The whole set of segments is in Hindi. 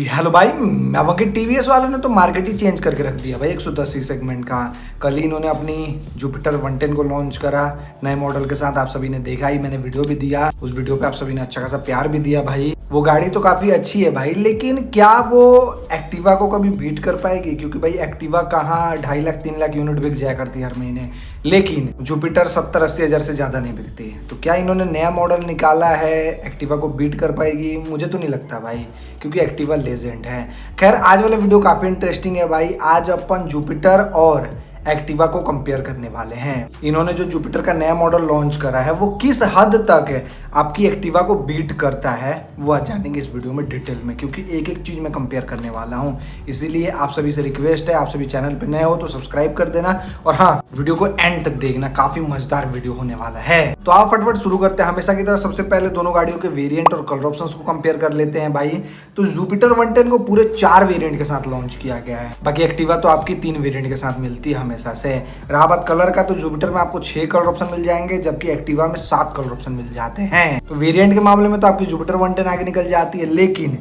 हेलो भाई, मारुति टीवीएस वालों ने तो मार्केट ही चेंज करके रख दिया भाई 110 सेगमेंट का। कल ही इन्होंने अपनी जुपिटर 110 को लॉन्च करा नए मॉडल के साथ। आप सभी ने देखा ही, मैंने वीडियो भी दिया, उस वीडियो पे आप सभी ने अच्छा खासा प्यार भी दिया भाई। वो गाड़ी तो काफ़ी अच्छी है भाई, लेकिन क्या वो एक्टिवा को कभी बीट कर पाएगी? क्योंकि भाई एक्टिवा कहाँ 2.5 लाख 3 लाख यूनिट बिक जाया करती है हर महीने, लेकिन जुपिटर 70-80 हज़ार से ज़्यादा नहीं बिकती। तो क्या इन्होंने नया मॉडल निकाला है एक्टिवा को बीट कर पाएगी? मुझे तो नहीं लगता भाई, क्योंकि एक्टिवा लेजेंड है। खैर, आज वाला वीडियो काफ़ी इंटरेस्टिंग है भाई। आज अपन जुपिटर और एक्टिवा को कंपेयर करने वाले हैं। इन्होंने जो जुपिटर का नया मॉडल लॉन्च करा है वो किस हद तक आपकी एक्टिवा को बीट करता है, वो आज जानेंगे इस वीडियो में डिटेल में, क्योंकि एक एक चीज मैं कंपेयर करने वाला हूं। इसीलिए आप सभी से रिक्वेस्ट है, आप सभी चैनल पे नए हो तो सब्सक्राइब कर देना, और हाँ, वीडियो को एंड तक देखना, काफी मजेदार वीडियो होने वाला है। तो आप फटफट शुरू करते हैं। हमेशा की तरह सबसे पहले दोनों गाड़ियों के वेरिएंट और कलर ऑप्शंस को कंपेयर कर लेते हैं भाई। तो जुपिटर 110 को पूरे 4 वेरिएंट के साथ लॉन्च किया गया है। बाकी एक्टिवा तो आपकी 3 वेरिएंट के साथ मिलती है हमेशा से। रहा बात कलर का, तो जुपिटर में आपको 6 कलर ऑप्शन मिल जाएंगे, जबकि एक्टिवा में 7 कलर ऑप्शन मिल जाते हैं। तो वेरिएंट के मामले में तो आपकी जुपिटर 110 आगे निकल जाती है, लेकिन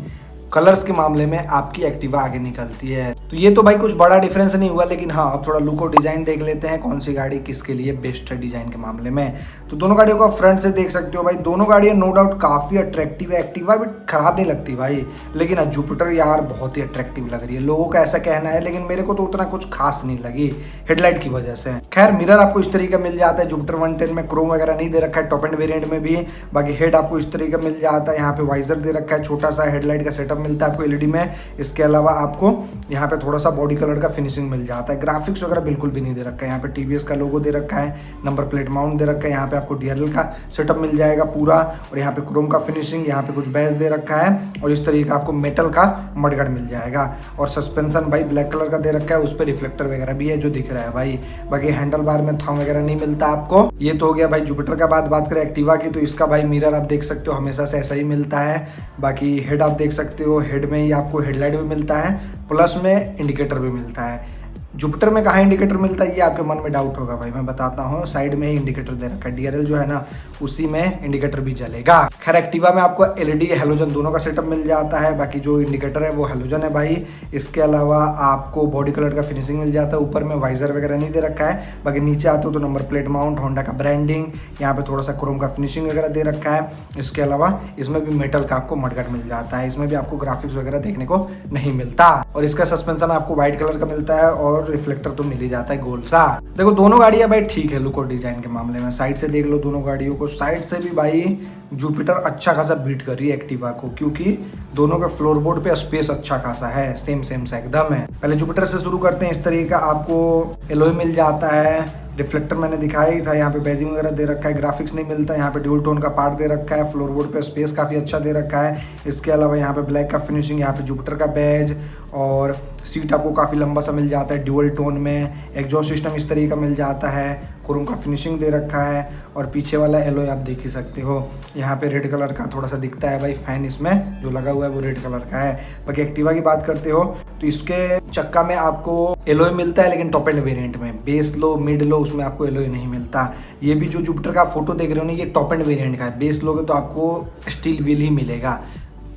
कलर्स के मामले में आपकी एक्टिवा आगे निकलती है। तो ये तो भाई कुछ बड़ा डिफरेंस नहीं हुआ, लेकिन हाँ, अब थोड़ा लुक और डिजाइन देख लेते हैं, कौन सी गाड़ी किसके लिए बेस्ट है डिजाइन के मामले में। तो दोनों गाड़ियों को आप फ्रंट से देख सकते हो भाई। दोनों गाड़ियां नो डाउट काफी अट्रैक्टिव है। एक्टिवा भी खराब नहीं लगती भाई, लेकिन जुपिटर यार बहुत ही अट्रैक्टिव लग रही है। लोगों का ऐसा कहना है, लेकिन मेरे को तो उतना कुछ खास नहीं लगी हेडलाइट की वजह से। खैर, मिरर आपको इस तरीके का मिल जाता है। जुपिटर 110 में क्रोम वगैरह नहीं दे रखा है, टॉप एंड वेरिएंट में भी। बाकी हेड आपको इस तरीके का मिल जाता है। यहाँ पे वाइजर दे रखा है, छोटा सा हेडलाइट का सेटअप मिलता है आपको एलईडी में। इसके अलावा आपको यहाँ पे थोड़ा सा बॉडी कलर का फिनिशिंग मिल जाता है। ग्राफिक्स वगैरह बिल्कुल भी नहीं दे रखा है। यहाँ पे टीवीएस का लोगो दे रखा है, नंबर प्लेट माउंट दे रखा है। यहाँ पे आपको डीआरएल का सेटअप मिल जाएगा पूरा, और यहाँ पे क्रोम का फिनिशिंग, यहाँ पे कुछ बैज दे रखा है, और इस तरीके का आपको मेटल का मडगार्ड मिल जाएगा। और सस्पेंशन भाई ब्लैक कलर का दे रखा है, उस पर रिफ्लेक्टर वगैरह भी है जो दिख रहा है भाई। बाकी हैंडल बार में थंब वगैरह नहीं मिलता आपको। ये तो हो गया भाई जुपिटर का। बात करें एक्टिवा की, तो इसका भाई मिरर आप देख सकते हो हमेशा से ऐसा ही मिलता है। बाकी हेड आप देख सकते हो, हेड में ही आपको हेडलाइट भी मिलता है, प्लस में इंडिकेटर भी मिलता है। जुपिटर में कहाँ इंडिकेटर मिलता है ये आपके मन में डाउट होगा भाई, मैं बताता हूँ। साइड में ही इंडिकेटर दे रखा है, डीआरएल जो है ना उसी में इंडिकेटर भी जलेगा। खैर, एक्टिवा में आपको एलईडी हैलोजन दोनों का सेटअप मिल जाता है। बाकी जो इंडिकेटर है वो हैलोजन है भाई। इसके अलावा आपको बॉडी कलर का फिनिशिंग मिल जाता है। ऊपर में वाइजर वगैरह नहीं दे रखा है। बाकी नीचे आते हो तो नंबर प्लेट माउंट, होंडा का ब्रांडिंग, यहाँ पे थोड़ा सा क्रोम का फिनिशिंग वगैरह दे रखा है। इसके अलावा इसमें भी मेटल का आपको मडगार्ड मिल जाता है। इसमें भी आपको ग्राफिक्स वगैरह देखने को नहीं मिलता। और इसका सस्पेंशन आपको व्हाइट कलर का मिलता है, और रिफ्लेक्टर तो मिल जाता है गोल सा। देखो, दोनों गाड़ियां भाई ठीक है लुक और डिजाइन के मामले में। साइड से देख लो दोनों गाड़ियों को, साइड से भी भाई जुपिटर अच्छा खासा बीट कर रही है एक्टिवा को, क्योंकि दोनों के फ्लोरबोर्ड पे स्पेस अच्छा खासा है, सेम सा एकदम है। पहले जुपिटर से शुरू करते हैं। इस तरीके का आपको एलॉय मिल जाता है। रिफ्लेक्टर मैंने दिखाया ही था, यहाँ पे बैजिंग वगैरह दे रखा है। ग्राफिक्स नहीं मिलता। यहाँ पे ड्यूल टोन का पार्ट दे रखा है। फ्लोरबोर्ड पे स्पेस काफ़ी अच्छा दे रखा है। इसके अलावा यहाँ पे ब्लैक का फिनिशिंग, यहाँ पे जुपिटर का बैज, और सीट आपको काफ़ी लंबा सा मिल जाता है ड्यूअल टोन में। एग्जॉस्ट सिस्टम इस तरीके का मिल जाता है, क्रोम का फिनिशिंग दे रखा है, और पीछे वाला एलॉय आप देख ही सकते हो। यहाँ पे रेड कलर का थोड़ा सा दिखता है भाई, फैन इसमें जो लगा हुआ है वो रेड कलर का है। बाकी एक्टिवा की बात करते हो तो इसके चक्का में आपको एलॉय मिलता है, लेकिन टॉप एंड वेरिएंट में। बेस लो, मिड लो, उसमें आपको एलॉय नहीं मिलता। ये भी जो जुपिटर का फोटो देख रहे हो ना, ये टॉप एंड वेरिएंट का है। बेस लोगे तो आपको स्टील व्हील ही मिलेगा,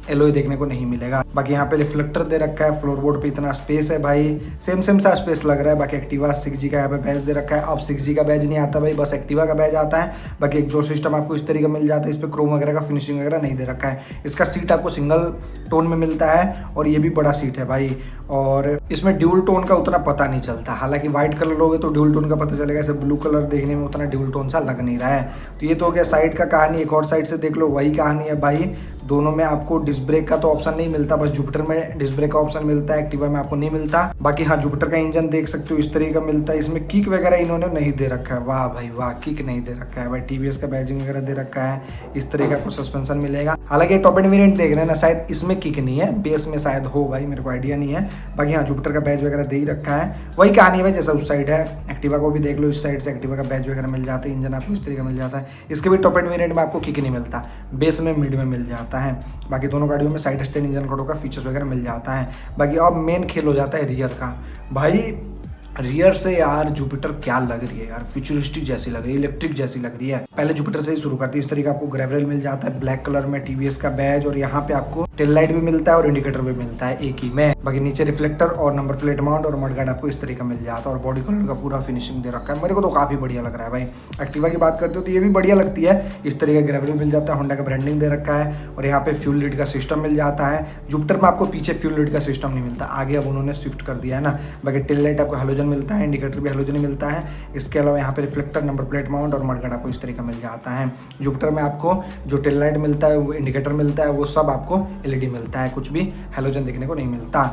एलॉय देखने को नहीं मिलेगा। बाकी यहाँ पे रिफ्लेक्टर दे रखा है। फ्लोरबोर्ड पे इतना स्पेस है भाई, सेम सा स्पेस लग रहा है। बाकी एक्टिवा 6G का यहाँ पे बैज दे रखा है। अब 6G का बैज नहीं आता भाई, बस एक्टिवा का बैज आता है। बाकी एग्जॉस्ट सिस्टम आपको इस तरीके का मिल जाता है। इस पर क्रोम वगैरह का फिनिशिंग वगैरह नहीं दे रखा है। इसका सीट आपको सिंगल टोन में मिलता है, और ये भी बड़ा सीट है भाई। और इसमें ड्यूल टोन का उतना पता नहीं चलता। हालांकि व्हाइट कलर लोगे तो ड्यूल टोन का पता चलेगा, ऐसे ब्लू कलर देखने में उतना ड्यूल टोन सा लग नहीं रहा है। तो ये तो हो गया साइड का कहानी। एक और साइड से देख लो, वही कहानी है भाई। दोनों में आपको डिस्क ब्रेक का तो ऑप्शन नहीं मिलता, बस जुपिटर में डिस्क ब्रेक का ऑप्शन मिलता है, एक्टिवा में आपको नहीं मिलता। बाकी हाँ, जुपिटर का इंजन देख सकते हो इस तरीके का मिलता है। इसमें किक वगैरह इन्होंने नहीं दे रखा है। वाह भाई वाह, किक नहीं दे रखा है भाई। टीवीएस का बैजिंग वगैरह दे रखा है। इस तरीके का सस्पेंशन मिलेगा। हालांकि टॉप एंड वेरिएंट देख रहे हैं ना, शायद इसमें किक नहीं है, बेस में शायद हो भाई, मेरे को आइडिया नहीं है। बाकी हाँ, जुपिटर का बैज वगैरह दे ही रखा है। वही कहानी है भाई जैसा उस साइड है। एक्टिवा को भी देख लो, इस साइड से एक्टिवा का बैज वगैरह मिल जाता है। इंजन आपको इस तरीके का मिल जाता है। इसके भी टॉप एंड वेरिएंट में आपको किक नहीं मिलता, बेस में मिड में मिल जाता है। बाकी दोनों गाड़ियों में साइड स्टैंड इंजन कटो का फीचर्स वगैरह मिल जाता है। बाकी अब मेन खेल हो जाता है रियर का। भाई रियर से यार जुपिटर क्या लग रही है यार, फ्यूचरिस्टिक जैसी लग रही है, इलेक्ट्रिक जैसी लग रही है। पहले जुपिटर से ही शुरू करती है। इस तरीके आपको ग्रेवल मिल जाता है ब्लैक कलर में, टीवीएस का बैज, और यहाँ पे आपको टेल लाइट भी मिलता है और इंडिकेटर भी मिलता है एक ही में। बाकी नीचे रिफ्लेक्टर और नंबर प्लेट माउंट और मडगार्ड आपको इस तरीके मिल जाता है, और बॉडी कलर का पूरा फिनिशिंग दे रखा है। मेरे को तो काफी बढ़िया लग रहा है भाई। एक्टिवा की बात करते हो तो ये भी बढ़िया लगती है। इस तरीके ग्रेवल मिल जाता है, होंडा का ब्रांडिंग दे रखा है, और यहाँ पे फ्यूल लिड का सिस्टम मिल जाता है। जुपिटर में आपको पीछे फ्यूल लिड का सिस्टम नहीं मिलता, आगे अब उन्होंने शिफ्ट कर दिया है ना। बाकी टेल लाइट आपको हेलोजन मिलता है, इंडिकेटर भी हेलोजन ही मिलता है। इसके अलावा यहाँ पे रिफ्लेक्टर, नंबर प्लेट माउंट और मडगार्ड आपको इस तरीके मिल जाता है। जुपिटर में आपको जो टेल लाइट मिलता है, वो इंडिकेटर मिलता है, वो सब आपको एलईडी मिलता है, कुछ भी हेलोजन देखने को नहीं मिलता।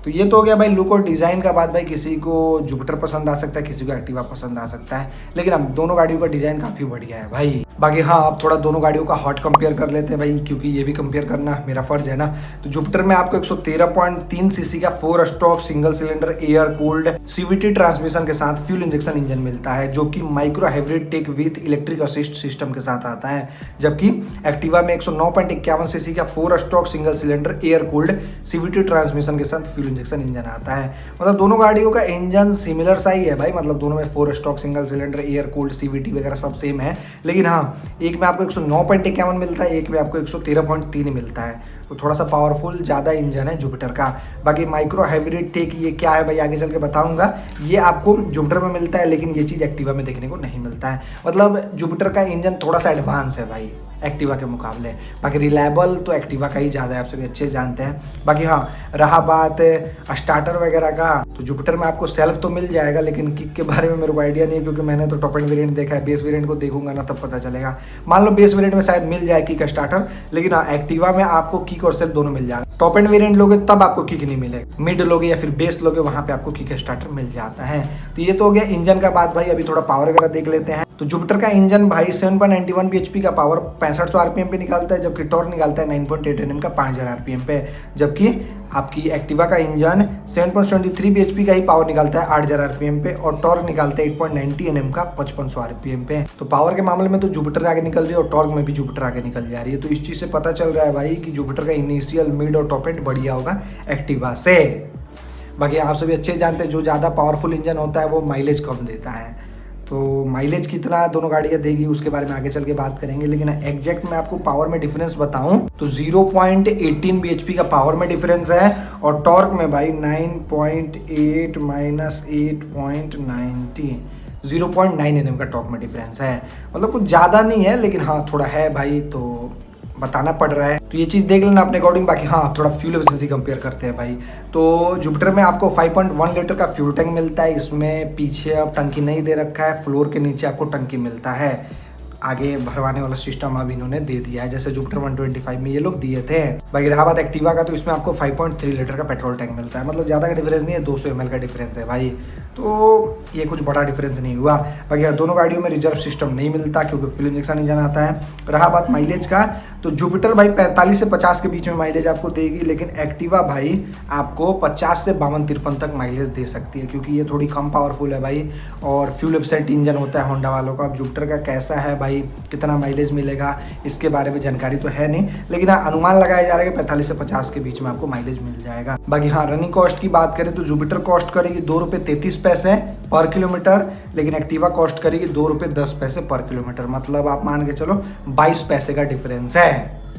तो ये तो हो गया भाई लुक और डिज़ाइन का बात। भाई किसी को जुपिटर पसंद आ सकता है, किसी को एक्टिवा पसंद आ सकता है, लेकिन अब दोनों गाड़ियों का डिज़ाइन काफ़ी बढ़िया है भाई। बाकी हाँ, अब थोड़ा दोनों गाड़ियों का हॉट कंपेयर कर लेते हैं भाई, क्योंकि ये भी कंपेयर करना मेरा फर्ज है ना। तो जुपिटर में आपको 113.3 सीसी का 4 stroke single cylinder air cooled CVT transmission के साथ फ्यूल इंजेक्शन इंजन मिलता है, जो कि micro hybrid take with electric assist system के साथ आता है। जबकि एक्टिवा में 109.51 सीसी का 4 stroke single cylinder air cooled CVT transmission के साथ फ्यूल इंजेक्शन इंजन आता है। मतलब दोनों गाड़ियों का इंजन सिमिलर सा ही है भाई, मतलब दोनों में 4 stroke single cylinder air cooled CVT वगैरह सब सेम है। लेकिन हाँ, एक में आपको 109.51 मिलता है, एक में आपको 113.3 मिलता है, तो थोड़ा सा पावरफुल ज़्यादा इंजन है जुपिटर का। बाकी माइक्रो हाइब्रिड टेक ये क्या है भाई, आगे चल के बताऊंगा। ये आपको जुपिटर में मिलता है, लेकिन ये चीज़ एक्टिवा में देखने को नहीं मिलता है। मतलब जुपिटर का इंजन थोड़ा सा एडवांस है भाई एक्टिवा के मुकाबले। बाकी रिलायबल तो एक्टिवा का ही ज़्यादा है, आप सभी अच्छे जानते हैं। बाकी हाँ, रहा बात स्टार्टर वगैरह का, तो जुपिटर में आपको सेल्फ तो मिल जाएगा, लेकिन किक के बारे में मेरे को आइडिया नहीं है, क्योंकि मैंने तो टॉप एंड वेरिएंट देखा है। बेस वेरिएंट को देखूंगा ना तब पता चलेगा। मान लो बेस वेरिएंट में शायद मिल जाए किक स्टार्टर, लेकिन हाँ, एक्टिवा में आपको किक और सेल्फ दोनों मिल जाएगा। टॉप एंड वेरिएंट लोगे तब आपको किक नहीं मिलेगा, मिड लोगे या फिर बेस लोगे वहाँ पे आपको किक स्टार्टर मिल जाता है। तो ये तो हो गया इंजन का बात भाई। अभी थोड़ा पावर वगैरह देख लेते हैं। तो जुपिटर का इंजन भाई 7.91 bhp का पावर 6500 आरपीएम पे निकालता है, जबकि टॉर्क निकालता है 9.8 Nm का 5000 आरपीएम पे। जबकि आपकी एक्टिवा का इंजन 7.73 bhp का ही पावर निकालता है 8000 आरपीएम पे, और टॉर्क निकालता है 8.90 Nm का 5500 आरपीएम पे। तो पावर के मामले में तो जुपिटर आगे निकल रही है, और टॉर्क में भी जुपिटर आगे निकल जा रही है। तो इस चीज़ से पता चल रहा है भाई कि जुपिटर का इनिशियल, मिड और टॉप एंड बढ़िया होगा एक्टिवा से। बाकी आप सभी अच्छे जानते हैं, जो ज़्यादा पावरफुल इंजन होता है वो माइलेज कम देता है। तो माइलेज कितना दोनों गाड़ियाँ देगी उसके बारे में आगे चल के बात करेंगे, लेकिन एग्जैक्ट मैं आपको पावर में डिफरेंस बताऊं तो 0.18 bhp का पावर में डिफरेंस है, और टॉर्क में भाई 9.8 माइनस 8.90 0.9 Nm का टॉर्क में डिफरेंस है। मतलब कुछ ज़्यादा नहीं है, लेकिन हाँ थोड़ा है भाई, तो बताना पड़ रहा है। तो ये चीज़ देख लेना अपने अकॉर्डिंग। बाकी हाँ, थोड़ा फ्यूल एफिशिएंसी कंपेयर करते हैं भाई। तो जुपिटर में आपको 5.1 लीटर का फ्यूल टैंक मिलता है। इसमें पीछे अब टंकी नहीं दे रखा है, फ्लोर के नीचे आपको टंकी मिलता है। आगे भरवाने वाला सिस्टम अब इन्होंने दे दिया है, जैसे जुपिटर 125 में ये लोग दिए थे। बाकी रहा बात एक्टिवा का, तो इसमें आपको 5.3 लीटर का पेट्रोल टैंक मिलता है। मतलब ज़्यादा का डिफरेंस नहीं है, 200 ml का डिफरेंस है भाई, तो ये कुछ बड़ा डिफरेंस नहीं हुआ। बाकी दोनों गाड़ियों में रिजर्व सिस्टम नहीं मिलता, क्योंकि फ्यूल इंजेक्शन इंजन आता है। रहा बात माइलेज का, तो जुपिटर भाई 45 से 50 के बीच में माइलेज आपको देगी, लेकिन एक्टिवा भाई आपको 50 से 52-53 तक माइलेज दे सकती है, क्योंकि ये थोड़ी कम पावरफुल है भाई, और फ्यूल एफिशिएंट इंजन होता है होंडा वालों का। अब जुपिटर का कैसा है भाई, कितना माइलेज मिलेगा इसके बारे में जानकारी तो है नहीं, लेकिन हाँ अनुमान लगाया जा रहा है कि 45 से 50 के बीच में आपको माइलेज मिल जाएगा। बाकी हाँ, रनिंग कॉस्ट की बात करें तो जुपिटर कॉस्ट करेगी ₹2.33 पर किलोमीटर, लेकिन एक्टिवा कॉस्ट करेगी ₹2.10 पर किलोमीटर। मतलब आप मान के चलो 22 पैसे का डिफरेंस है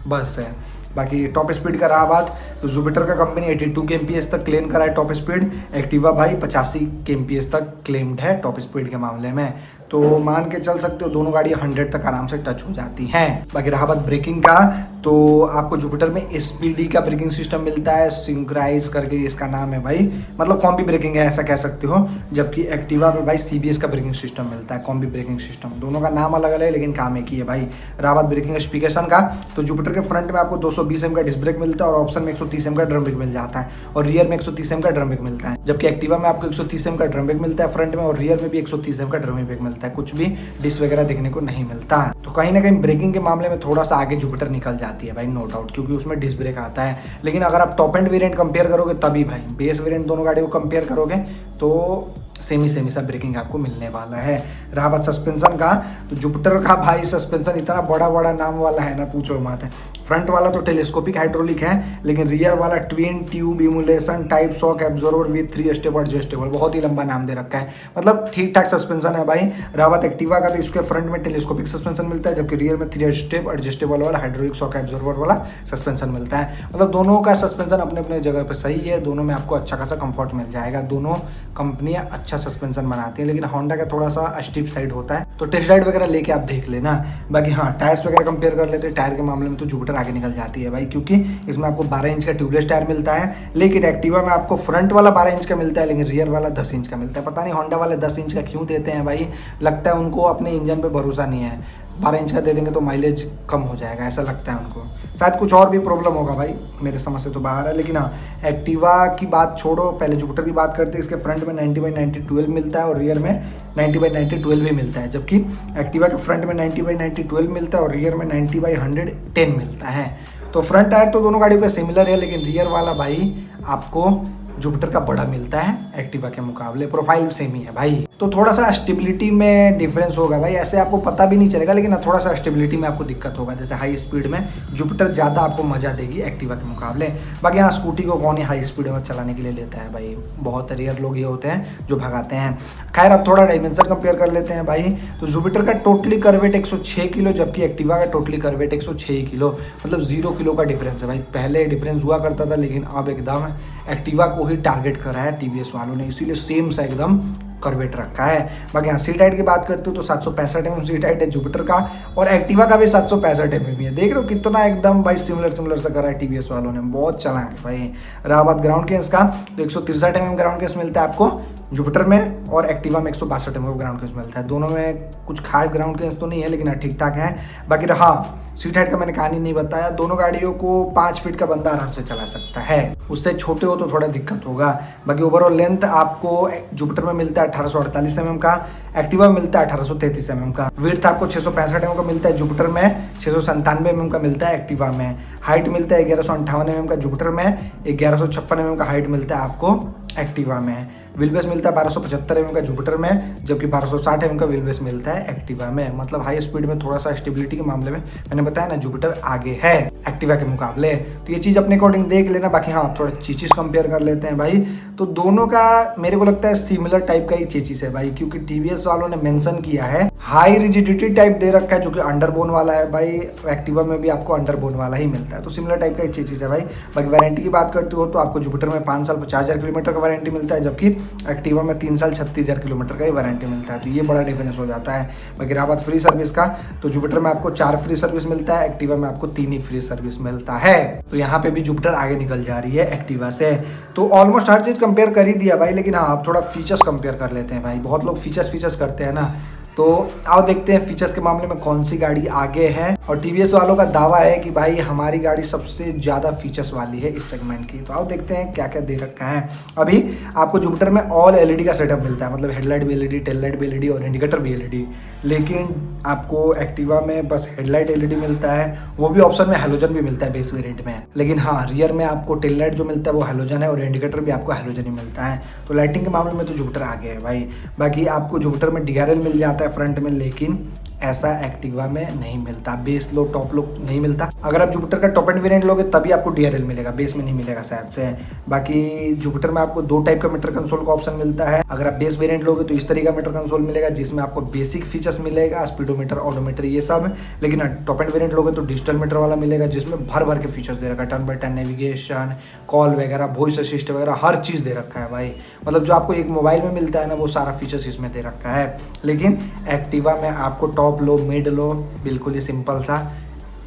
बस है। बाकी टॉप स्पीड का रहा बात, तो जुपिटर का कंपनी 82 kmph तक क्लेम करा है टॉप स्पीड, एक्टिवा भाई 85 kmph तक क्लेम्ड है टॉप स्पीड के मामले में। तो मान के चल सकते हो दोनों गाड़ी 100 तक आराम से टच हो जाती हैं। बाकी रहा बात ब्रेकिंग का, तो आपको जुपिटर में SPD का ब्रेकिंग सिस्टम मिलता है, सिंक्राइज करके इसका नाम है भाई, मतलब कॉम्बी ब्रेकिंग है ऐसा कह सकते हो। जबकि एक्टिवा में भाई CBS का ब्रेकिंग सिस्टम मिलता है, कॉम्बी ब्रेकिंग सिस्टम। दोनों का नाम अलग अलग है, लेकिन काम एक ही है भाई। रहा बात ब्रेकिंग स्पेसिफिकेशन का, तो जुपिटर के फ्रंट में आपको 220 mm का डिस्क ब्रेक मिलता है, और ऑप्शन में 130 mm का ड्रम ब्रेक मिल जाता है, और रियर में 130 mm का ड्रम ब्रेक मिलता है। जबकि एक्टिवा में आपको 130 mm का ड्रम ब्रेक मिलता है फ्रंट में, और रियर में भी 130 mm का ड्रम ब्रेक मिलता है। कुछ भी डिस्क वगैरह देखने को नहीं मिलता। तो कहीं ना कहीं ब्रेकिंग के मामले में थोड़ा सा आगे जुपिटर निकल जाती है भाई, नो डाउट, क्योंकि उसमें डिस्क ब्रेक आता है। लेकिन अगर आप टॉप एंड वेरिएंट कंपेयर करोगे तभी भाई, बेस वेरिएंट दोनों गाड़ियों को कंपेयर करोगे तो सेमी सा ब्रेकिंग आपको मिलने वाला है। रहा बात सस्पेंशन का, तो जुपिटर का भाई सस्पेंशन इतना बड़ा नाम वाला है ना, पूछो मत है। फ्रंट वाला तो टेलीस्कोपिक हाइड्रोलिक है, लेकिन रियर वाला twin tube emulation type shock absorber with 3 step adjustable, बहुत ही लंबा नाम दे रखा है। मतलब ठीक ठाक सस्पेंशन है भाई। रहा बात एक्टिवा का, तो इसके फ्रंट में टेलीस्कोपिक सस्पेंशन मिलता है, जबकि रियर में 3 स्टेप एडजस्टेबल वाला हाइड्रोलिक शॉक एब्जॉर्बर वाला सस्पेंशन मिलता है। मतलब दोनों का सस्पेंशन अपने अपने जगह पे सही है, दोनों में आपको अच्छा खासा कंफर्ट मिल जाएगा। दोनों कंपनियां अच्छा सस्पेंशन बनाती हैं, लेकिन होंडा का थोड़ा सा स्टीप साइड होता है, तो टेस्ट राइड वगैरह लेके आप देख लेना। बाकी हाँ, टायर्स वगैरह कंपेयर कर लेते हैं। टायर के मामले में तो जुपिटर आगे निकल जाती है भाई, क्योंकि इसमें आपको 12 इंच का ट्यूबलेस टायर मिलता है, लेकिन एक्टिवा में आपको फ्रंट वाला 12 इंच का मिलता है, लेकिन रियर वाला 10 इंच का मिलता है। पता नहीं होंडा वाले 10 इंच का क्यों देते हैं भाई, लगता है उनको अपने इंजन पे भरोसा नहीं है। 12 इंच का दे देंगे तो माइलेज कम हो जाएगा, ऐसा लगता है उनको। शायद कुछ और भी प्रॉब्लम होगा भाई, मेरे समझ से तो बाहर है। लेकिन हाँ, एक्टिवा की बात छोड़ो, पहले जुपिटर की बात करते हैं। इसके फ्रंट में 90/90 12 मिलता है और रियर में 90/90 12 भी मिलता है, जबकि एक्टिवा के फ्रंट में 90/90 12 मिलता है और रियर में 90/100 10 मिलता है। तो फ्रंट टायर तो दोनों गाड़ियों का सिमिलर है, लेकिन रियर वाला भाई आपको जुपिटर का बड़ा मिलता है एक्टिवा के मुकाबले। प्रोफाइल सेम ही है भाई, तो थोड़ा सा स्टेबिलिटी में डिफरेंस होगा भाई। ऐसे आपको पता भी नहीं चलेगा, लेकिन थोड़ा सा स्टेबिलिटी में आपको दिक्कत होगा। जैसे हाई स्पीड में जुपिटर ज़्यादा आपको मजा देगी एक्टिवा के मुकाबले। बाकी हाँ, स्कूटी को कौन ही हाई स्पीड में चलाने के लिए लेता है भाई, बहुत रेयर लोग ये होते हैं जो भगाते हैं। खैर, अब थोड़ा डायमेंशन कंपेयर कर लेते हैं भाई। तो जुपिटर का टोटली करवेट 106 किलो, जबकि एक्टिवा का टोटली करवेट 106 किलो, मतलब 0 किलो का डिफरेंस है भाई। पहले डिफरेंस हुआ करता था, लेकिन अब एकदम एक्टिवा को ही टारगेट करा है टीवीएस वालों ने, इसीलिए सेम सा एकदम करवेट रखा है। बाकी हाँ, सीट हाइट की बात करते हो तो 765 mm सीट हाइट है जुपिटर का, और एक्टिवा का भी 765 mm है। देख रहे हो कितना एकदम भाई सिमिलर सा करा है टीवीएस वालों ने, बहुत चला है भाई। रहा बात ग्राउंड केस का, तो 163 mm ग्राउंड केस मिलता है आपको जुपिटर में, और एक्टिवा में 162 mm ग्राउंड केस मिलता है। दोनों में कुछ खास ग्राउंड केस तो नहीं है, लेकिन ठीक ठाक है। बाकी रहा सीट हाइट का, मैंने कहानी नहीं बताया। दोनों गाड़ियों को 5 फीट का बंदा आराम से चला सकता है, उससे छोटे हो तो थोड़ा दिक्कत होगा। बाकी ओवरऑल लेंथ आपको जुपिटर में मिलता है 1848 mm का, एक्टिवा में मिलता है 1833 mm का। विड्थ आपको 665 mm का मिलता है जुपिटर में, 697 mm का मिलता है एक्टिवा में। हाइट मिलता है 1158 mm का जुपिटर में, 1156 mm का हाइट मिलता है आपको एक्टिवा में। व्हील बेस मिलता है 1275 mm का जुपिटर में, जबकि 1260 mm का व्हील बेस मिलता है एक्टिवा में। मतलब हाई स्पीड में थोड़ा सा स्टेबिलिटी के मामले में मैंने बताया ना, जुपिटर आगे है एक्टिवा के मुकाबले। तो ये चीज़ अपने अकॉर्डिंग देख लेना। बाकी हाँ, थोड़ा चीज़ कंपेयर कर लेते हैं भाई। तो दोनों का मेरे को लगता है सिमिलर टाइप का ही चीज़ है भाई, क्योंकि टीवीएस वालों ने मेंशन किया है हाई रिजिडिटी टाइप दे रखा है, जो कि अंडरबोन वाला है भाई। एक्टिवा में भी आपको अंडरबोन वाला ही मिलता है, तो सिमिलर टाइप का ही चीज़ है भाई। बाकी वारंटी की बात करते हो तो आपको जुपिटर में 5 साल 50,000 किलोमीटर का वारंटी मिलता है, जबकि एक्टिवा में 3 साल 36,000 किलोमीटर का ही वारंटी मिलता है। तो ये बड़ा डिफरेंस हो जाता है। बाकी रहा बात फ्री सर्विस का, तो जुपिटर में आपको 4 फ्री सर्विस मिलता है, एक्टिवा में आपको 3 ही फ्री सर्विस मिलता है। तो यहाँ पे भी जुपिटर आगे निकल जा रही है एक्टिवा से। तो ऑलमोस्ट हर चीज़ कंपेयर कर ही दिया भाई, लेकिन हाँ, आप थोड़ा फीचर्स कंपेयर कर लेते हैं भाई। बहुत लोग फीचर्स करते हैं ना, तो आओ देखते हैं फीचर्स के मामले में कौन सी गाड़ी आगे है। और टीवीएस वालों का दावा है कि भाई हमारी गाड़ी सबसे ज़्यादा फीचर्स वाली है इस सेगमेंट की। तो आओ देखते हैं क्या क्या दे रखा है। अभी आपको जुपिटर में ऑल एलईडी का सेटअप मिलता है, मतलब हेडलाइट भी एलईडी, टेल लाइट भी एलईडी और इंडिकेटर भी एलईडी। लेकिन आपको एक्टिवा में बस हेडलाइट एलईडी मिलता है, वो भी ऑप्शन में हेलोजन भी मिलता है बेस वेरिएंट में। लेकिन हाँ, रियर में आपको टेल लाइट जो मिलता है वो हेलोजन है, और इंडिकेटर भी आपको हेलोजन ही मिलता है। तो लाइटिंग के मामले में तो जुपिटर आगे है भाई। बाकी आपको जुपिटर में डीआरएल मिल जाता है फ्रंट में, लेकिन ऐसा एक्टिवा में नहीं मिलता। बेस लो टॉप लो नहीं मिलता। अगर आप जुपिटर का टॉप एंड वेरिएंट लोगे तभी आपको डीआरएल मिलेगा, बेस में नहीं मिलेगा शायद से। बाकी जुपिटर में आपको 2 टाइप का मीटर कंसोल का ऑप्शन मिलता है। अगर आप बेस वेरिएंट लोगे तो इस तरीके का मीटर कंसोल मिलेगा, जिसमें आपको बेसिक फीचर्स मिलेगा, स्पीडोमीटर, ऑडोमीटर, ये सब। लेकिन टॉप एंड वेरिएंट लोगे तो डिजिटल मीटर वाला मिलेगा, जिसमें भर के फीचर्स दे रखा है। Turn by turn navigation, call वगैरह, वॉइस असिस्ट वगैरह, हर चीज़ दे रखा है भाई। मतलब जो आपको एक मोबाइल में मिलता है ना, वो सारा फीचर्स इसमें दे रखा है। लेकिन एक्टिवा में आपको टॉप लो, मिड लो, बिल्कुल ही सिंपल सा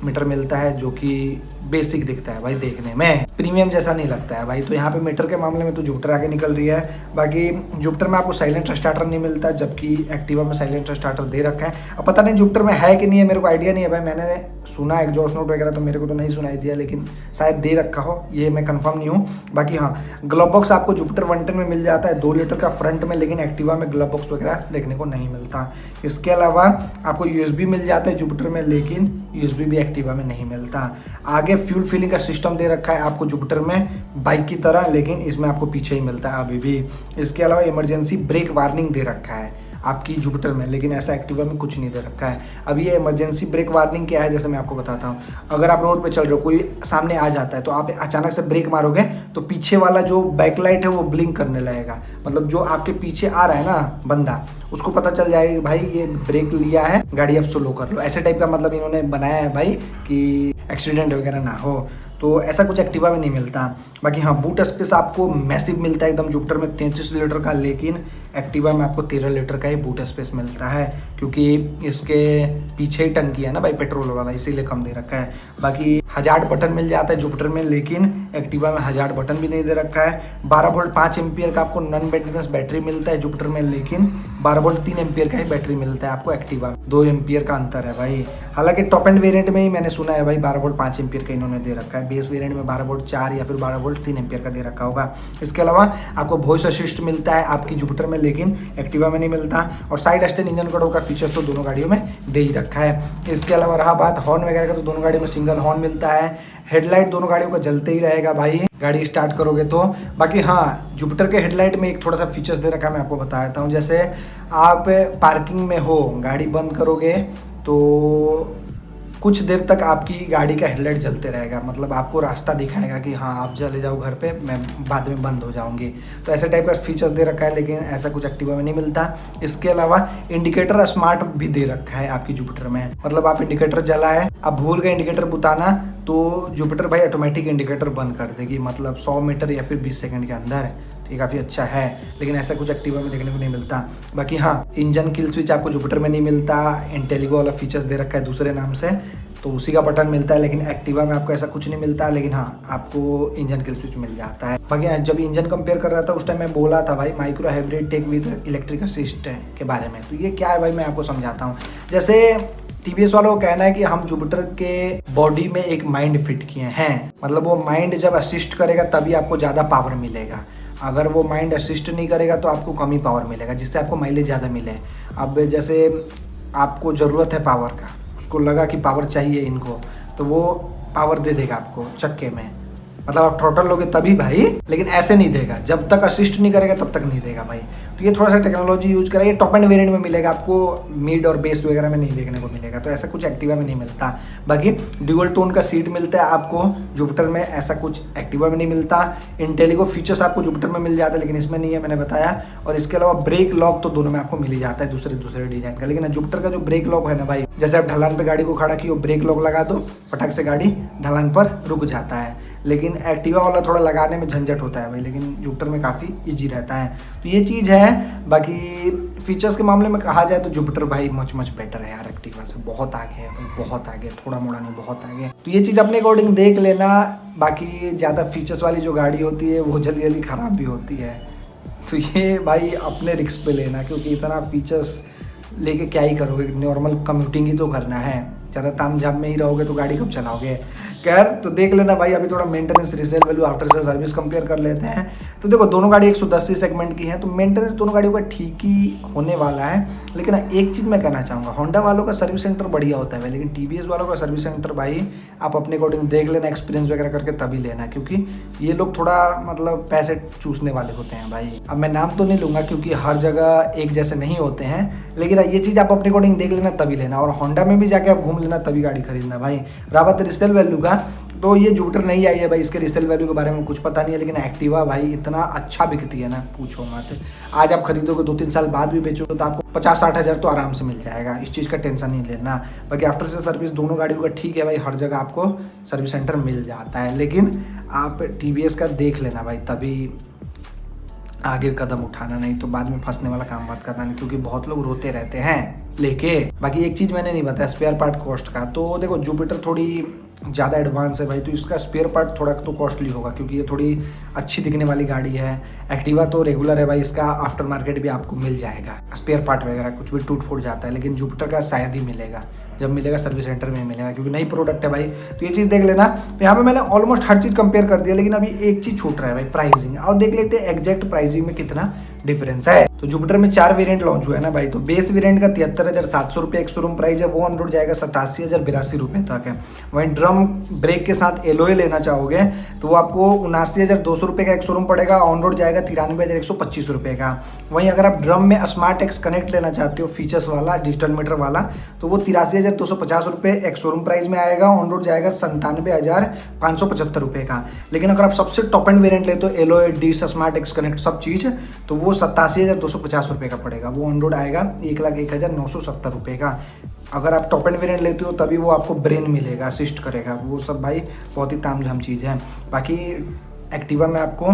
मीटर मिलता है, जो कि बेसिक दिखता है भाई, देखने में प्रीमियम जैसा नहीं लगता है भाई। तो यहाँ पे मीटर के मामले में तो जुपिटर आगे निकल रही है। बाकी जुपिटर में आपको साइलेंट स्टार्टर नहीं मिलता, जबकि एक्टिवा में साइलेंट स्टार्टर दे रखा है। अब पता नहीं जुपिटर में है कि नहीं है, मेरे को आइडिया नहीं है भाई। मैंने सुना एग्जॉस्ट नोट वगैरह तो मेरे को तो नहीं सुनाई दिया, लेकिन शायद दे रखा हो, ये मैं कंफर्म नहीं हूँ। बाकी हाँ, ग्लव बॉक्स आपको जुपिटर 110 में मिल जाता है 2 लीटर का फ्रंट में, लेकिन एक्टिवा में ग्लव बॉक्स वगैरह देखने को नहीं मिलता। इसके अलावा आपको यूएसबी मिल जाता है जुपिटर में, लेकिन यूएसबी भी एक्टिवा में नहीं मिलता। आगे फ्यूल फिलिंग का सिस्टम दे रखा है आपको जुपिटर में बाइक की तरह, लेकिन इसमें आपको पीछे ही मिलता है अभी भी। इसके अलावा इमरजेंसी ब्रेक वार्निंग दे रखा है। आपकी जुपिटर में, लेकिन ऐसा एक्टिवा में कुछ नहीं दे रखा है। अब ये इमरजेंसी ब्रेक वार्निंग क्या है, जैसे मैं आपको बताता हूँ। अगर आप रोड पे चल रहे हो, कोई सामने आ जाता है, तो आप अचानक से ब्रेक मारोगे तो पीछे वाला जो बैकलाइट है वो ब्लिंक करने लगेगा। मतलब जो आपके पीछे आ रहा है ना बंदा, उसको पता चल जाएगा भाई ये ब्रेक लिया है, गाड़ी अब स्लो कर लो। ऐसे टाइप का मतलब इन्होंने बनाया है भाई कि एक्सीडेंट वगैरह ना हो। तो ऐसा कुछ एक्टिवा में नहीं मिलता। बाकी हाँ, बूट स्पेस आपको मैसिव मिलता है एकदम जुपिटर में 33 लीटर का, लेकिन एक्टिवा में आपको 13 लीटर का ही बूट स्पेस मिलता है, क्योंकि इसके पीछे ही टंकी है ना भाई पेट्रोल वाला, इसीलिए कम दे रखा है। बाकी हजार्ड बटन मिल जाता है जुपिटर में, लेकिन एक्टिवा में हजार्ड बटन भी नहीं दे रखा है। 12 वोल्ट 5 एम्पियर का आपको नॉन मेंटेनेंस बैटरी मिलता है जुपिटर में, लेकिन 12 वोल्ट 3 एम्पियर का ही बैटरी मिलता है आपको एक्टिवा। 2 एम्पियर का अंतर है भाई। हालांकि टॉप एंड वेरिएंट में ही मैंने सुना है भाई 12 वोल्ट 5 एम्पियर का इन्होंने दे रखा है। बेस वेरिएंट में 12 वोल्ट 4 या फिर 12 वोल्ट 3 एम्पियर का दे रखा होगा। इसके अलावा आपको वॉइस असिस्ट मिलता है आपकी जुपिटर में, लेकिन एक्टिवा में नहीं मिलता। और साइड स्टैंड इंजन कंट्रोल का फीचर्स तो दोनों गाड़ियों में दे ही रखा है। इसके अलावा रहा बात हॉर्न वगैरह का, तो दोनों गाड़ियों में सिंगल हॉर्न मिलता है। हेडलाइट दोनों गाड़ियों का जलते ही रहेगा भाई गाड़ी स्टार्ट करोगे तो। बाकी हाँ, जुपिटर के हेडलाइट में एक थोड़ा सा फीचर्स दे रखा है, मैं आपको बता देता हूँ। जैसे आप पार्किंग में हो, गाड़ी बंद करोगे तो कुछ देर तक आपकी गाड़ी का हेडलाइट जलते रहेगा, मतलब आपको रास्ता दिखाएगा कि हाँ आप चले जाओ घर पे, मैं बाद में बंद हो जाऊंगी। तो ऐसे टाइप का फीचर्स दे रखा है, लेकिन ऐसा कुछ एक्टिवा में नहीं मिलता। इसके अलावा इंडिकेटर स्मार्ट भी दे रखा है आपकी जुपिटर में, मतलब आप इंडिकेटर जला है, आप भूल गए इंडिकेटर बुताना, तो जुपिटर भाई ऑटोमेटिक इंडिकेटर बंद कर देगी, मतलब 100 मीटर या फिर 20 सेकंड के अंदर। ये काफ़ी अच्छा है, लेकिन ऐसा कुछ एक्टिवा में देखने को नहीं मिलता। बाकी हाँ, इंजन किल स्विच आपको जुपिटर में नहीं मिलता। इंटेलिगो वाला फीचर्स दे रखा है दूसरे नाम से, तो उसी का बटन मिलता है, लेकिन एक्टिवा में आपको ऐसा कुछ नहीं मिलता। लेकिन हाँ, आपको इंजन किल स्विच मिल जाता है। बाकी जब इंजन कंपेयर कर रहा था उस टाइम मैं बोला था भाई micro hybrid tech with electric assist के बारे में, तो ये क्या है भाई मैं आपको समझाता हूँ। जैसे टीवीएस वालों का कहना है कि हम जुपिटर के बॉडी में एक माइंड फिट किए हैं, मतलब वो माइंड जब असिस्ट करेगा तभी आपको ज़्यादा पावर मिलेगा। अगर वो माइंड असिस्ट नहीं करेगा तो आपको कम ही पावर मिलेगा, जिससे आपको माइलेज ज़्यादा मिले। अब जैसे आपको ज़रूरत है पावर का, उसको लगा कि पावर चाहिए इनको, तो वो पावर दे देगा आपको चक्के में, मतलब आप थ्रॉटल लोगे तभी भाई, लेकिन ऐसे नहीं देगा। जब तक असिस्ट नहीं करेगा तब तक नहीं देगा भाई। तो ये थोड़ा सा टेक्नोलॉजी यूज करा, ये टॉप एंड वेरिएंट में मिलेगा आपको, मिड और बेस वगैरह में नहीं देखने को मिलेगा। तो ऐसा कुछ एक्टिवा में नहीं मिलता। बाकी ड्यूअल टोन का सीट मिलता है आपको जुपिटर में, ऐसा कुछ एक्टिवा में नहीं मिलता। इंटेलिगो फीचर्स आपको जुपिटर में मिल जाता है, लेकिन इसमें नहीं है, मैंने बताया। और इसके अलावा ब्रेक लॉक तो दोनों में आपको मिल ही जाता है दूसरे डिजाइन का। लेकिन जुपिटर का जो ब्रेक लॉक है ना भाई, जैसे आप ढलान पे गाड़ी को खड़ा किए, ब्रेक लॉक लगा दो, फटाक से गाड़ी ढलान पर रुक जाता है। लेकिन एक्टिवा वाला थोड़ा लगाने में झंझट होता है भाई, लेकिन जुपिटर में काफ़ी इजी रहता है। तो ये चीज़ है। बाकी फीचर्स के मामले में कहा जाए तो जुपिटर भाई मच बेटर है यार, एक्टिवा से बहुत आगे है भाई, बहुत आगे, थोड़ा मोड़ा नहीं, बहुत आगे। तो ये चीज़ अपने अकॉर्डिंग देख लेना। बाकी ज़्यादा फीचर्स वाली जो गाड़ी होती है वो जल्दी ख़राब भी होती है, तो ये भाई अपने रिस्क पे लेना, क्योंकि इतना फीचर्स लेके क्या ही करोगे, नॉर्मल कम्यूटिंग ही तो करना है। ज़्यादा ताम झाम में ही रहोगे तो गाड़ी कब चलाओगे। खैर, तो देख लेना भाई। अभी थोड़ा maintenance resale value after sale service compare कर लेते हैं। तो देखो दोनों गाड़ी 110 सेगमेंट की है, तो मेंटेनेंस दोनों गाड़ियों का ठीक ही होने वाला है। लेकिन एक चीज़ मैं कहना चाहूँगा, होंडा वालों का सर्विस सेंटर बढ़िया होता है, लेकिन टीवीएस वालों का सर्विस सेंटर भाई आप अपने अकॉर्डिंग देख लेना, एक्सपीरियंस वगैरह करके तभी लेना, क्योंकि ये लोग थोड़ा मतलब पैसे चूसने वाले होते हैं भाई। अब मैं नाम तो नहीं लूँगा क्योंकि हर जगह एक जैसे नहीं होते हैं, लेकिन ये चीज़ आप अपने अकॉर्डिंग देख लेना तभी लेना। और होंडा में भी जाके आप घूम लेना तभी गाड़ी खरीदना भाई। रहा बात रीसेल वैल्यू का, तो ये जुपिटर नहीं आई है भाई, इसके रीसेल वैल्यू के बारे में कुछ पता नहीं है। लेकिन एक्टिवा भाई इतना अच्छा बिकती है ना, पूछो मत। आज आप खरीदोगे 2-3 साल बाद भी बेचोगे तो आपको 50-60 हज़ार तो आराम से मिल जाएगा, इस चीज़ का टेंशन नहीं लेना। बाकी आफ्टर से सर्विस दोनों गाड़ियों का ठीक है भाई, हर जगह आपको सर्विस सेंटर मिल जाता है। लेकिन आप टीवीएस का देख लेना भाई, तभी आगे कदम उठाना, नहीं तो बाद में फंसने वाला काम मत करना, नहीं, क्योंकि बहुत लोग रोते रहते हैं लेके। बाकी एक चीज़ मैंने नहीं बताया स्पेयर पार्ट कॉस्ट का, तो देखो जुपिटर थोड़ी ज़्यादा एडवांस है भाई, तो इसका स्पेयर पार्ट थोड़ा तो कॉस्टली होगा, क्योंकि ये थोड़ी अच्छी दिखने वाली गाड़ी है। एक्टिवा तो रेगुलर है भाई, इसका आफ्टर मार्केट भी आपको मिल जाएगा, स्पेयर पार्ट वगैरह कुछ भी टूट फूट जाता है, लेकिन जुपिटर का शायद ही मिलेगा, जब मिलेगा सर्विस सेंटर में मिलेगा, क्योंकि नई प्रोडक्ट है भाई। तो ये चीज़ देख लेना। तो यहाँ पे मैंने ऑलमोस्ट हर चीज़ कंपेयर कर दिया, लेकिन अभी एक चीज़ छूट रहा है भाई, प्राइसिंग। और देख लेते हैं एग्जैक्ट प्राइसिंग में कितना डिफरेंस है। तो जुपिटर में 4 वेरिएंट लॉन्च हुआ है ना भाई। तो बेस वेरिएंट का 73,700 रुपये एक शोरूम प्राइस है, वो ऑन रोड जाएगा 87,082 रुपये तक है। वहीं ड्रम ब्रेक के साथ एलोए लेना चाहोगे तो वो आपको 79,200 रुपये का एक शोरूम पड़ेगा, ऑन रोड जाएगा 93,125 रुपये का। वहीं अगर आप ड्रम में स्मार्ट एक्स कनेक्ट लेना चाहते हो फीचर्स वाला डिजिटल मीटर वाला तो वो 83,250 रुपये एक शोरूम प्राइस में आएगा, ऑन रोड जाएगा 97,575 रुपये का। लेकिन अगर आप सबसे टॉप एंड वेरिएंट लेते हो alloy dish smart x connect सब चीज़ तो वो 87,250 रुपये का पड़ेगा, वो ऑन रोड आएगा 1,01,970 रुपये का। अगर आप टॉप एंड वेरिएंट लेते हो तभी वो आपको ब्रेन मिलेगा, असिस्ट करेगा, वो सब भाई बहुत ही तामझाम चीज़ है। बाकी एक्टिवा में आपको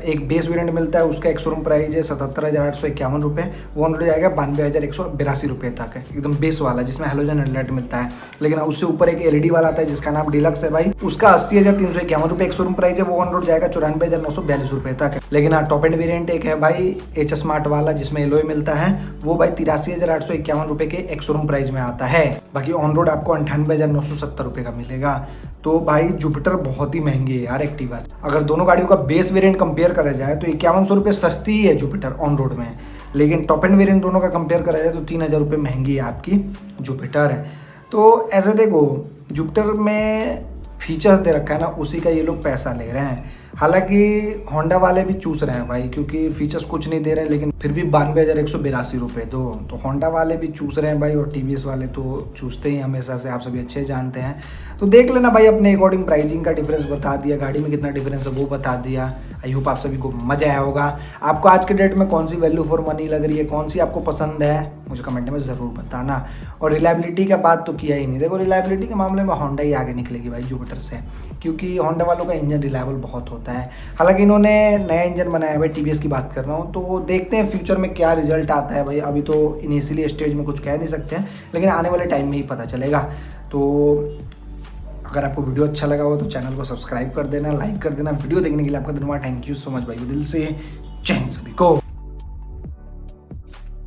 एक बेस वेरिएंट मिलता है, उसका एक शोरूम प्राइस है 77,851 रुपये, वो ऑन रोड जाएगा 92,182 रुपये तक है, एकदम बेस वाला जिसमें हेलोजन हेडलाइट मिलता है। लेकिन उससे ऊपर एक एलईडी वाला आता है जिसका नाम डिलक्स है भाई, उसका 80,351 रुपये एक शोरूम प्राइस है, वो ऑन रोड जाएगा 94,942 रुपये तक है। लेकिन हाँ टॉप एंड वेरिएंट एक है भाई एच स्मार्ट वाला जिसमें एलोए मिलता है, वो भाई 83,851 रुपये के एक शोरूम प्राइस में आता है। बाकी ऑन रोड आपको 98,970 रुपये का मिलेगा। तो भाई जुपिटर बहुत ही महंगी है यार एक्टिवा से। अगर दोनों गाड़ियों का बेस वेरिएंट कंपेयर करा जाए तो 5100 रुपये सस्ती ही है जुपिटर ऑन रोड में, लेकिन टॉप एंड वेरिएंट दोनों का कंपेयर करा जाए तो 3,000 रुपये महंगी है आपकी जुपिटर है। तो ऐसे देखो जुपिटर में फीचर्स दे रखा है ना, उसी का ये लोग पैसा ले रहे हैं। हालांकि होंडा वाले भी चूस रहे हैं भाई, क्योंकि फीचर्स कुछ नहीं दे रहे हैं लेकिन फिर भी 92,182 रुपये दो, तो होंडा वाले भी चूस रहे हैं भाई, और टीवीएस वाले तो चूसते ही हमेशा से, आप सभी अच्छे जानते हैं। तो देख लेना भाई अपने अकॉर्डिंग, प्राइसिंग का डिफरेंस बता दिया, गाड़ी में कितना डिफरेंस है वो बता दिया। आई होप आप सभी को मजा आया होगा। आपको आज के डेट में कौन सी वैल्यू फॉर मनी लग रही है, कौन सी आपको पसंद है, मुझे कमेंट में ज़रूर बताना। और रिलायबिलिटी का बात तो किया ही नहीं, देखो रिलायबिलिटी के मामले में होंडा ही आगे निकलेगी भाई जुपिटर से, क्योंकि होंडा वालों का इंजन रिलायबल बहुत होता है। हालांकि इन्होंने नया इंजन बनाया है भाई, टीवीएस की बात कर रहा हूँ, तो देखते हैं फ्यूचर में क्या रिजल्ट आता है भाई। अभी तो इनिशियली स्टेज में कुछ कह नहीं सकते हैं, लेकिन आने वाले टाइम में ही पता चलेगा। तो अगर आपको वीडियो अच्छा लगा हो तो चैनल को सब्सक्राइब कर देना, लाइक कर देना। वीडियो देखने के लिए आपका धन्यवाद, थैंक यू सो मच भाई, दिल से जय हिंद सभी को।